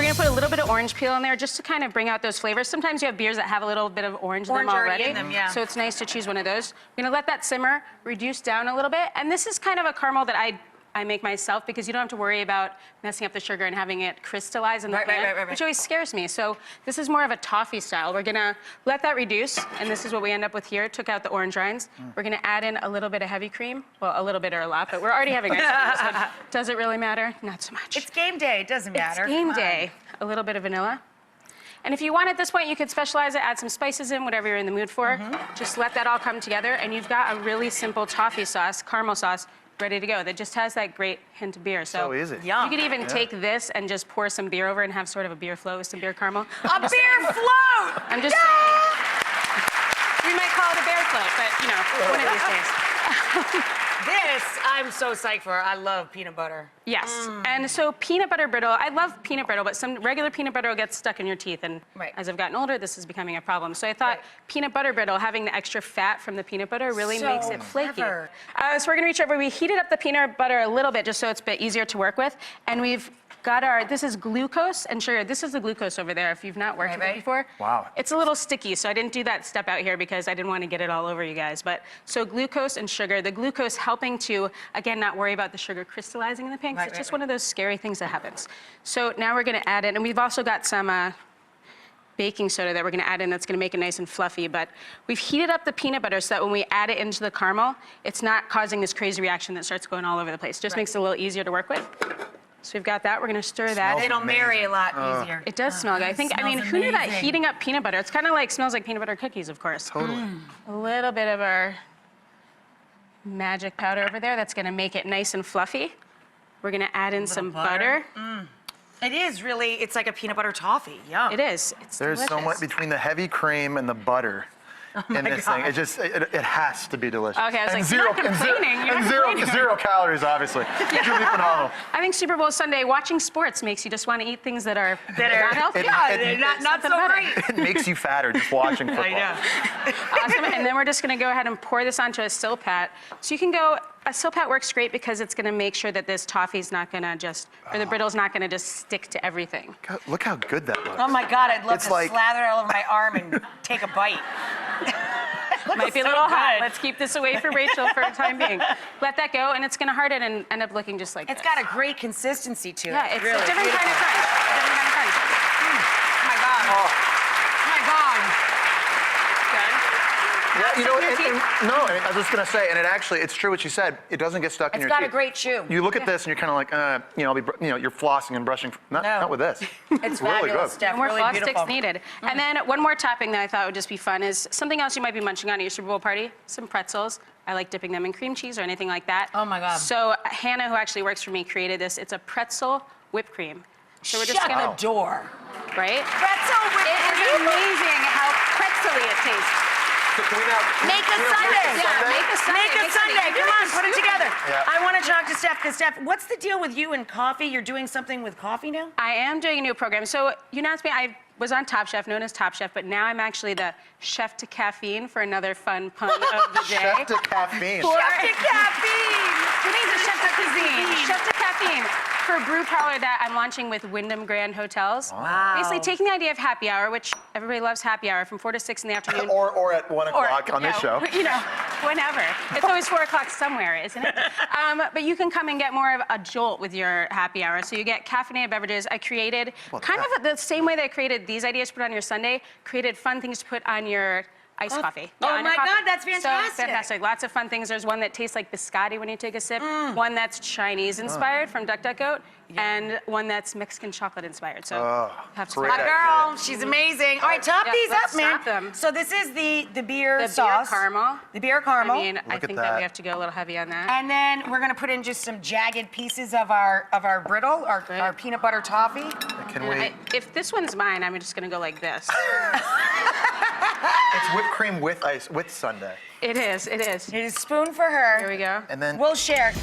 gonna put a little bit of orange peel in there just to kind of bring out those flavors. Sometimes you have beers that have a little bit of orange in them already. In them, yeah. So it's nice to choose one of those. We're gonna let that simmer, reduce down a little bit. And this is kind of a caramel that I make myself because you don't have to worry about messing up the sugar and having it crystallize in the pan, which always scares me. So this is more of a toffee style. We're gonna let that reduce, and this is what we end up with here. Took out the orange rinds. We're gonna add in a little bit of heavy cream. Well, a little bit or a lot, but we're already having ice cream. So does it really matter? Not so much. It's game day, it doesn't matter. It's game day. A little bit of vanilla. And if you want at this point, you could specialize it, add some spices in, whatever you're in the mood for. Just let that all come together, and you've got a really simple toffee sauce, caramel sauce, ready to go. That just has that great hint of beer. So easy. You could even take this and just pour some beer over and have sort of a beer float with some beer caramel. A beer float! I'm just saying. We might call it a bear float, but you know, one of these days. This, I'm so psyched for. I love peanut butter. Yes, and so peanut butter brittle, I love peanut brittle, but some regular peanut butter will get stuck in your teeth, and as I've gotten older, this is becoming a problem. So I thought peanut butter brittle, having the extra fat from the peanut butter really makes it flaky. So we're gonna reach over, we heated up the peanut butter a little bit just so it's a bit easier to work with, and we've got our, this is glucose and sugar. This is the glucose over there if you've not worked with it before. Wow. It's a little sticky, so I didn't do that step out here because I didn't want to get it all over you guys. But so glucose and sugar, the glucose helping to, again, not worry about the sugar crystallizing in the pan, because it's just one of those scary things that happens. So now we're gonna add in, and we've also got some baking soda that we're gonna add in that's gonna make it nice and fluffy, but we've heated up the peanut butter so that when we add it into the caramel, it's not causing this crazy reaction that starts going all over the place. Just makes it a little easier to work with. So we've got that, we're gonna stir that. It'll marry a lot easier. It does smell good. I mean, who knew that heating up peanut butter, it's kind of like, smells like peanut butter cookies, of course. Totally. A little bit of our magic powder over there that's gonna make it nice and fluffy. We're gonna add in some butter. It is really, it's like a peanut butter toffee, yum. It is, it's There's delicious. so much between the heavy cream and the butter. In this thing, it has to be delicious. Okay, I was like, you're not complaining. Zero calories, obviously. It's really phenomenal. I think Super Bowl Sunday, watching sports makes you just want to eat things that are not healthy. Not so great. It makes you fatter just watching football. I know. Awesome, and then we're just gonna go ahead and pour this onto a silpat. So you can go, a silpat works great because it's gonna make sure that this toffee's not gonna just, or the brittle's not gonna just stick to everything. God, look how good that looks. Oh my God, I'd love to slather it all over my arm and take a bite. Might be a little hot. Let's keep this away for Rachel for the time being. Let that go, and it's gonna harden and end up looking just like this. It's got a great consistency to it. Yeah, it's really a different kind of crunch. Different kind of crunch. Oh my God. Oh my God. Yeah, you know, I was just gonna say, and it actually, it's true what you said. It doesn't get stuck in your teeth. It's got a great chew. You look at this and you're kind of like, you're flossing and brushing. Not with this. It's really fabulous, Steph. No more really floss beautiful. sticks needed. And then one more topping that I thought would just be fun is something else you might be munching on at your Super Bowl party, some pretzels. I like dipping them in cream cheese or anything like that. Oh my God. So Hannah, who actually works for me, created this. It's a pretzel whipped cream. So we're just Shut gonna the door. Right? Pretzel whipped cream. It is amazing how pretzely it tastes. So can we now Make a Sundae. Yeah, make a Sundae. Make a Sundae. Come on, put it together. Yeah. I want to talk to Steph, because Steph, what's the deal with you and coffee? You're doing something with coffee now? I am doing a new program. So you announced me, I was on Top Chef, known as Top Chef, but now I'm actually the chef to caffeine for another fun pun of the day. Chef to caffeine. Chef to caffeine. Today's a chef to cuisine. Chef to caffeine for a brew parlor that I'm launching with Wyndham Grand Hotels. Wow. Basically taking the idea of happy hour, which everybody loves happy hour, from 4 to 6 in the afternoon. or at 1 o'clock on this show. You know, whenever. It's always 4 o'clock somewhere, isn't it? But you can come and get more of a jolt with your happy hour. So you get caffeinated beverages. I created kind of the same way that I created these ideas to put on your sundae, created fun things to put on your iced coffee. Oh my God, that's fantastic. So fantastic. Lots of fun things. There's one that tastes like biscotti when you take a sip, one that's Chinese inspired from Duck Duck Goat, and one that's Mexican chocolate inspired. So have some great fun. My girl, she's amazing. All right, top these let's up, man. top them. So this is the beer The sauce. beer caramel. The beer caramel. I mean, I think that we have to go a little heavy on that. And then we're gonna put in just some jagged pieces of our brittle, our peanut butter toffee. Can we? If this one's mine, I'm just gonna go like this. It's whipped cream with ice, with sundae. It is, it is. Here's a spoon for her. Here we go. And then We'll share.